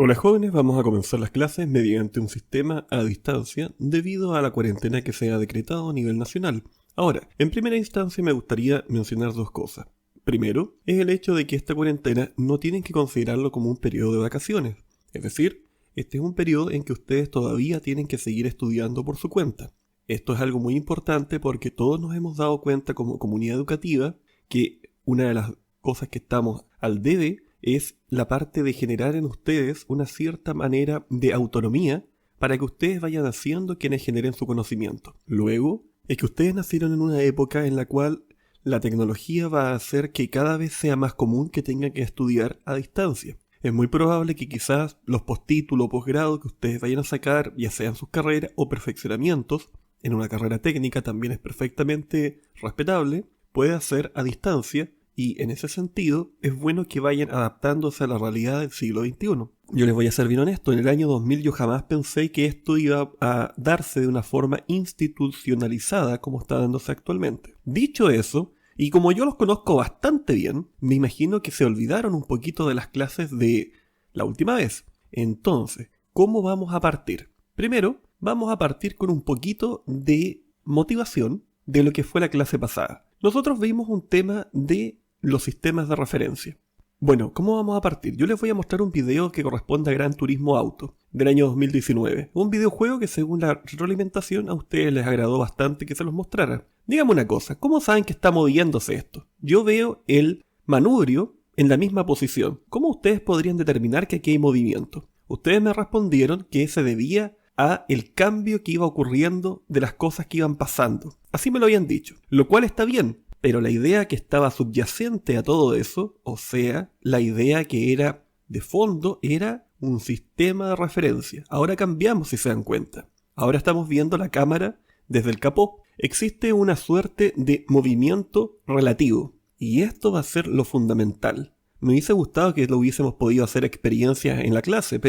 Hola jóvenes, vamos a comenzar las clases mediante un sistema a distancia debido a la cuarentena que se ha decretado a nivel nacional. Ahora, en primera instancia me gustaría mencionar dos cosas. Primero, es el hecho de que esta cuarentena no tienen que considerarlo como un periodo de vacaciones. Es decir, este es un periodo en que ustedes todavía tienen que seguir estudiando por su cuenta. Esto es algo muy importante porque todos nos hemos dado cuenta como comunidad educativa que una de las cosas que estamos al debe es la parte de generar en ustedes una cierta manera de autonomía para que ustedes vayan haciendo quienes generen su conocimiento. Luego, es que ustedes nacieron en una época en la cual la tecnología va a hacer que cada vez sea más común que tengan que estudiar a distancia. Es muy probable que quizás los postítulos o posgrado que ustedes vayan a sacar, ya sean sus carreras o perfeccionamientos, en una carrera técnica también es perfectamente respetable, puede ser a distancia. Y en ese sentido, es bueno que vayan adaptándose a la realidad del siglo XXI. Yo les voy a ser bien honesto, en el año 2000 yo jamás pensé que esto iba a darse de una forma institucionalizada como está dándose actualmente. Dicho eso, y como yo los conozco bastante bien, me imagino que se olvidaron un poquito de las clases de la última vez. Entonces, ¿cómo vamos a partir? Primero, vamos a partir con un poquito de motivación de lo que fue la clase pasada. Nosotros vimos un tema de los sistemas de referencia. Bueno, ¿cómo vamos a partir? Yo les voy a mostrar un video que corresponde a Gran Turismo Auto, del año 2019. Un videojuego que según la retroalimentación a ustedes les agradó bastante que se los mostrara. Díganme una cosa, ¿cómo saben que está moviéndose esto? Yo veo el manubrio en la misma posición. ¿Cómo ustedes podrían determinar que aquí hay movimiento? Ustedes me respondieron que se debía a el cambio que iba ocurriendo de las cosas que iban pasando. Así me lo habían dicho, lo cual está bien, pero la idea que estaba subyacente a todo eso, o sea, la idea que era de fondo, era un sistema de referencia. Ahora cambiamos, si se dan cuenta. Ahora estamos viendo la cámara desde el capó. Existe una suerte de movimiento relativo, y esto va a ser lo fundamental. Me hubiese gustado que lo hubiésemos podido hacer experiencias en la clase,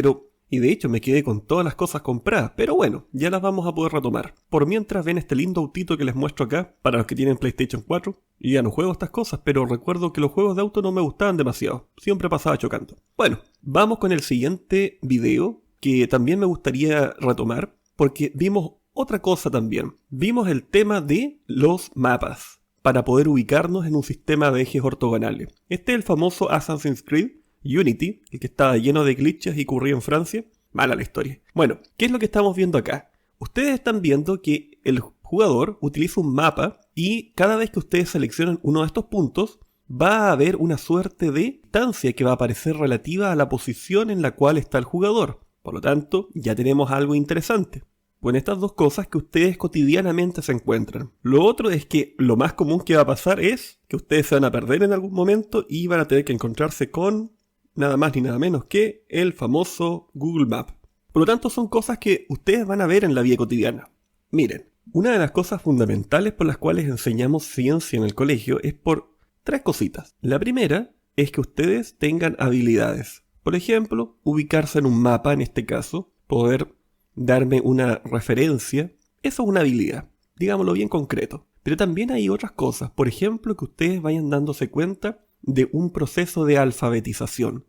y de hecho me quedé con todas las cosas compradas, pero bueno, ya las vamos a poder retomar. Por mientras ven este lindo autito que les muestro acá, para los que tienen PlayStation 4. Y ya no juego estas cosas, pero recuerdo que los juegos de auto no me gustaban demasiado, siempre pasaba chocando. Bueno, vamos con el siguiente video, que también me gustaría retomar, porque vimos otra cosa también. Vimos el tema de los mapas, para poder ubicarnos en un sistema de ejes ortogonales. Este es el famoso Assassin's Creed Unity, el que estaba lleno de glitches y ocurría en Francia. Mala la historia. Bueno, ¿qué es lo que estamos viendo acá? Ustedes están viendo que el jugador utiliza un mapa y cada vez que ustedes seleccionan uno de estos puntos, va a haber una suerte de distancia que va a aparecer relativa a la posición en la cual está el jugador. Por lo tanto, ya tenemos algo interesante. Con estas dos cosas que ustedes cotidianamente se encuentran. Lo otro es que lo más común que va a pasar es que ustedes se van a perder en algún momento y van a tener que encontrarse con nada más ni nada menos que el famoso Google Maps. Por lo tanto, son cosas que ustedes van a ver en la vida cotidiana. Miren, una de las cosas fundamentales por las cuales enseñamos ciencia en el colegio es por tres cositas. La primera es que ustedes tengan habilidades. Por ejemplo, ubicarse en un mapa, en este caso, poder darme una referencia. Eso es una habilidad, digámoslo bien concreto. Pero también hay otras cosas. Por ejemplo, que ustedes vayan dándose cuenta de un proceso de alfabetización.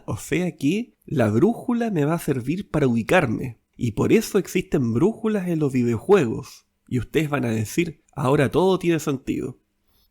O sea que la brújula me va a servir para ubicarme. Y por eso existen brújulas en los videojuegos. Y ustedes van a decir, ahora todo tiene sentido.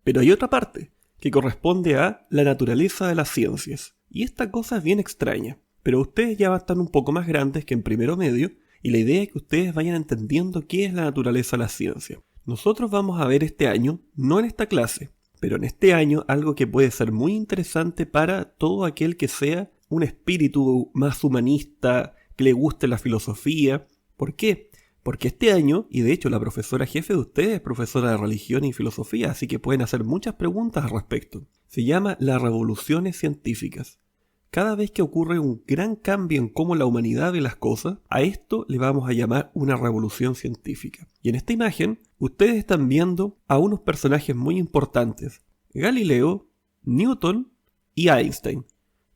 Pero hay otra parte, que corresponde a la naturaleza de las ciencias. Y esta cosa es bien extraña. Pero ustedes ya van a estar un poco más grandes que en primero medio, y la idea es que ustedes vayan entendiendo qué es la naturaleza de la ciencia. Nosotros vamos a ver este año, no en esta clase, pero en este año algo que puede ser muy interesante para todo aquel que sea un espíritu más humanista, que le guste la filosofía. ¿Por qué? Porque este año, y de hecho la profesora jefe de ustedes es profesora de religión y filosofía, así que pueden hacer muchas preguntas al respecto. Se llama las revoluciones científicas. Cada vez que ocurre un gran cambio en cómo la humanidad ve las cosas, a esto le vamos a llamar una revolución científica. Y en esta imagen, ustedes están viendo a unos personajes muy importantes: Galileo, Newton y Einstein.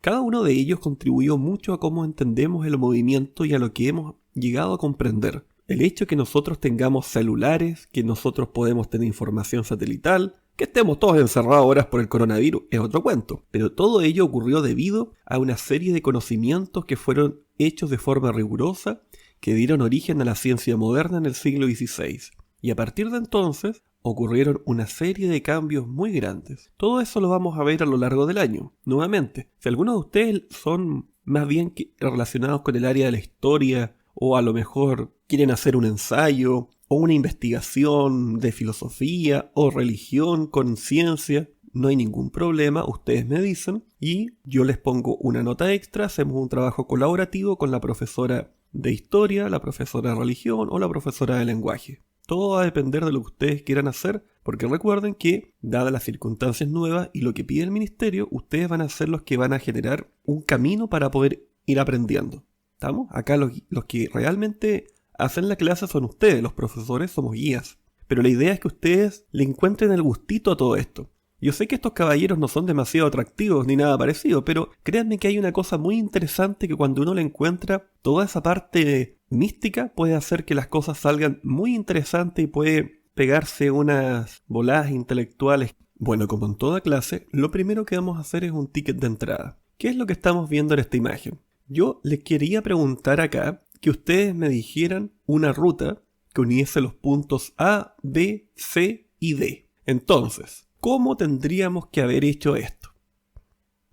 Cada uno de ellos contribuyó mucho a cómo entendemos el movimiento y a lo que hemos llegado a comprender. El hecho de que nosotros tengamos celulares, que nosotros podemos tener información satelital, Que estemos todos encerrados ahora por el coronavirus es otro cuento, pero todo ello ocurrió debido a una serie de conocimientos que fueron hechos de forma rigurosa, que dieron origen a la ciencia moderna en el siglo XVI. Y a partir de entonces ocurrieron una serie de cambios muy grandes. Todo eso lo vamos a ver a lo largo del año. Nuevamente, si algunos de ustedes son más bien relacionados con el área de la historia, o a lo mejor quieren hacer un ensayo, o una investigación de filosofía o religión con ciencia, no hay ningún problema, ustedes me dicen y yo les pongo una nota extra, hacemos un trabajo colaborativo con la profesora de historia, la profesora de religión o la profesora de lenguaje. Todo va a depender de lo que ustedes quieran hacer, porque recuerden que, dadas las circunstancias nuevas y lo que pide el ministerio, ustedes van a ser los que van a generar un camino para poder ir aprendiendo. ¿Estamos? Acá los que realmente hacen la clase son ustedes, los profesores somos guías. Pero la idea es que ustedes le encuentren el gustito a todo esto. Yo sé que estos caballeros no son demasiado atractivos ni nada parecido, pero créanme que hay una cosa muy interesante que cuando uno le encuentra, toda esa parte mística puede hacer que las cosas salgan muy interesantes y puede pegarse unas voladas intelectuales. Bueno, como en toda clase, lo primero que vamos a hacer es un ticket de entrada. ¿Qué es lo que estamos viendo en esta imagen? Yo les quería preguntar acá que ustedes me dijeran una ruta que uniese los puntos A, B, C y D. Entonces, ¿cómo tendríamos que haber hecho esto?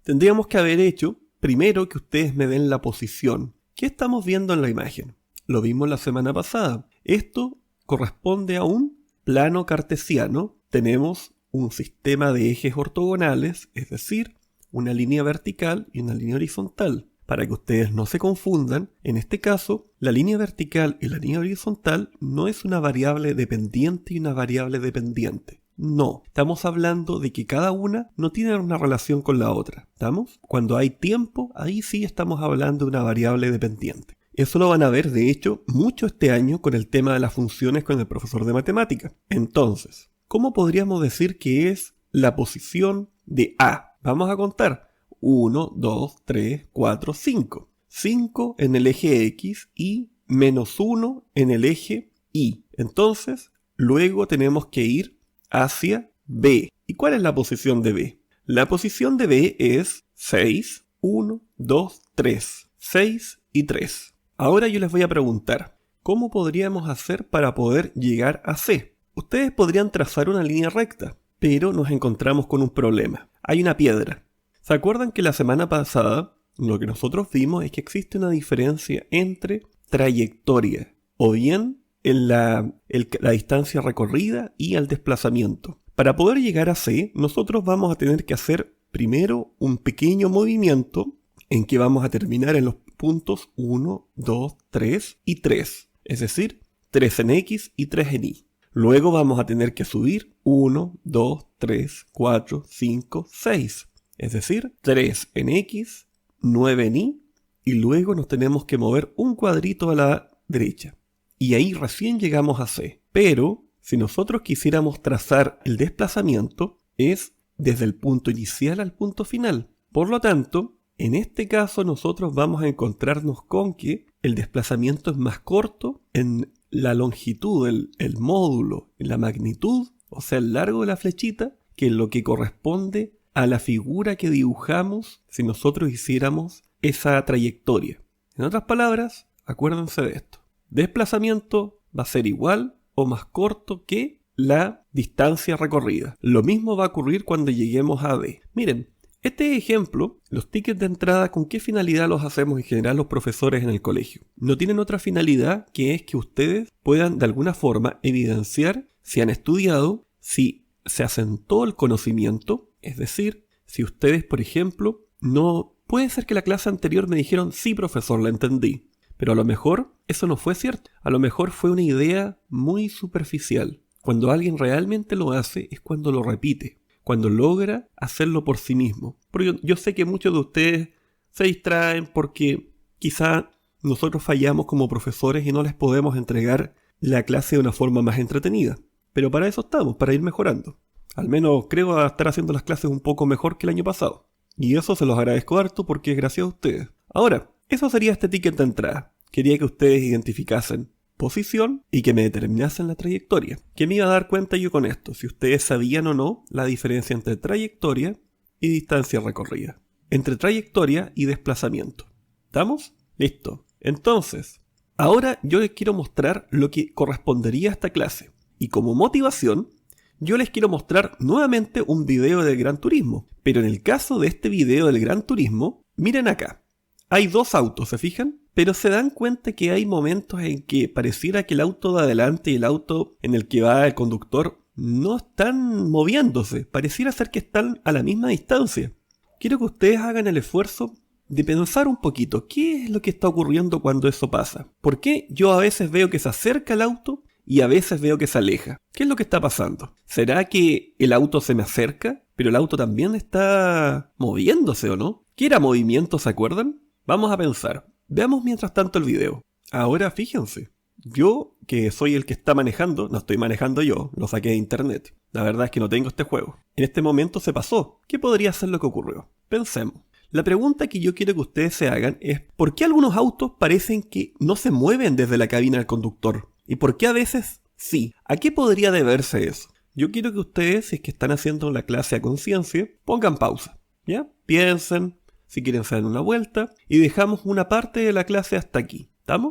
Tendríamos que haber hecho, primero, que ustedes me den la posición. ¿Qué estamos viendo en la imagen? Lo vimos la semana pasada. Esto corresponde a un plano cartesiano. Tenemos un sistema de ejes ortogonales, es decir, una línea vertical y una línea horizontal. Para que ustedes no se confundan, en este caso, la línea vertical y la línea horizontal no es una variable dependiente y una variable dependiente. No, estamos hablando de que cada una no tiene una relación con la otra. ¿Estamos? Cuando hay tiempo, ahí sí estamos hablando de una variable dependiente. Eso lo van a ver, de hecho, mucho este año con el tema de las funciones con el profesor de matemática. Entonces, ¿cómo podríamos decir que es la posición de A? Vamos a contar. 1, 2, 3, 4, 5. 5 en el eje X y menos 1 en el eje Y. Entonces, luego tenemos que ir hacia B. ¿Y cuál es la posición de B? La posición de B es 6, 1, 2, 3. 6 y 3. Ahora yo les voy a preguntar, ¿cómo podríamos hacer para poder llegar a C? Ustedes podrían trazar una línea recta, pero nos encontramos con un problema. Hay una piedra. ¿Se acuerdan que la semana pasada lo que nosotros vimos es que existe una diferencia entre trayectoria o bien en la distancia recorrida y el desplazamiento? Para poder llegar a C, nosotros vamos a tener que hacer primero un pequeño movimiento en que vamos a terminar en los puntos 1, 2, 3 y 3. Es decir, 3 en X y 3 en Y. Luego vamos a tener que subir 1, 2, 3, 4, 5, 6. Es decir, 3 en X, 9 en Y, y luego nos tenemos que mover un cuadrito a la derecha. Y ahí recién llegamos a C. Pero, si nosotros quisiéramos trazar el desplazamiento, es desde el punto inicial al punto final. Por lo tanto, en este caso nosotros vamos a encontrarnos con que el desplazamiento es más corto en la longitud, el módulo, en la magnitud, o sea, el largo de la flechita, que lo que corresponde a la figura que dibujamos si nosotros hiciéramos esa trayectoria. En otras palabras, acuérdense de esto. Desplazamiento va a ser igual o más corto que la distancia recorrida. Lo mismo va a ocurrir cuando lleguemos a D. Miren, este ejemplo, los tickets de entrada, ¿con qué finalidad los hacemos en general los profesores en el colegio? No tienen otra finalidad que es que ustedes puedan de alguna forma evidenciar si han estudiado, si se asentó el conocimiento. Es decir, si ustedes, por ejemplo, no... Puede ser que la clase anterior me dijeron, sí, profesor, la entendí. Pero a lo mejor eso no fue cierto. A lo mejor fue una idea muy superficial. Cuando alguien realmente lo hace es cuando lo repite. Cuando logra hacerlo por sí mismo. Porque yo sé que muchos de ustedes se distraen porque quizá nosotros fallamos como profesores y no les podemos entregar la clase de una forma más entretenida. Pero para eso estamos, para ir mejorando. Al menos creo estar haciendo las clases un poco mejor que el año pasado. Y eso se los agradezco harto porque es gracias a ustedes. Ahora, eso sería este ticket de entrada. Quería que ustedes identificasen posición y que me determinasen la trayectoria. ¿Qué me iba a dar cuenta yo con esto? Si ustedes sabían o no la diferencia entre trayectoria y distancia recorrida. Entre trayectoria y desplazamiento. ¿Estamos? Listo. Entonces, ahora yo les quiero mostrar lo que correspondería a esta clase. Y como motivación, yo les quiero mostrar nuevamente un video del Gran Turismo. Pero en el caso de este video del Gran Turismo, miren acá. Hay dos autos, ¿se fijan? Pero se dan cuenta que hay momentos en que pareciera que el auto de adelante y el auto en el que va el conductor no están moviéndose. Pareciera ser que están a la misma distancia. Quiero que ustedes hagan el esfuerzo de pensar un poquito. ¿Qué es lo que está ocurriendo cuando eso pasa? ¿Por qué yo a veces veo que se acerca el auto y a veces veo que se aleja? ¿Qué es lo que está pasando? ¿Será que el auto se me acerca, pero el auto también está moviéndose o no? ¿Qué era movimiento, se acuerdan? Vamos a pensar. Veamos mientras tanto el video. Ahora fíjense. Yo, que soy el que está manejando, no estoy manejando yo, lo saqué de internet. La verdad es que no tengo este juego. En este momento se pasó. ¿Qué podría ser lo que ocurrió? Pensemos. La pregunta que yo quiero que ustedes se hagan es ¿por qué algunos autos parecen que no se mueven desde la cabina del conductor? ¿Y por qué a veces sí? ¿A qué podría deberse eso? Yo quiero que ustedes, si es que están haciendo la clase a conciencia, pongan pausa. ¿Ya? Piensen, si quieren hacer una vuelta, y dejamos una parte de la clase hasta aquí. ¿Estamos?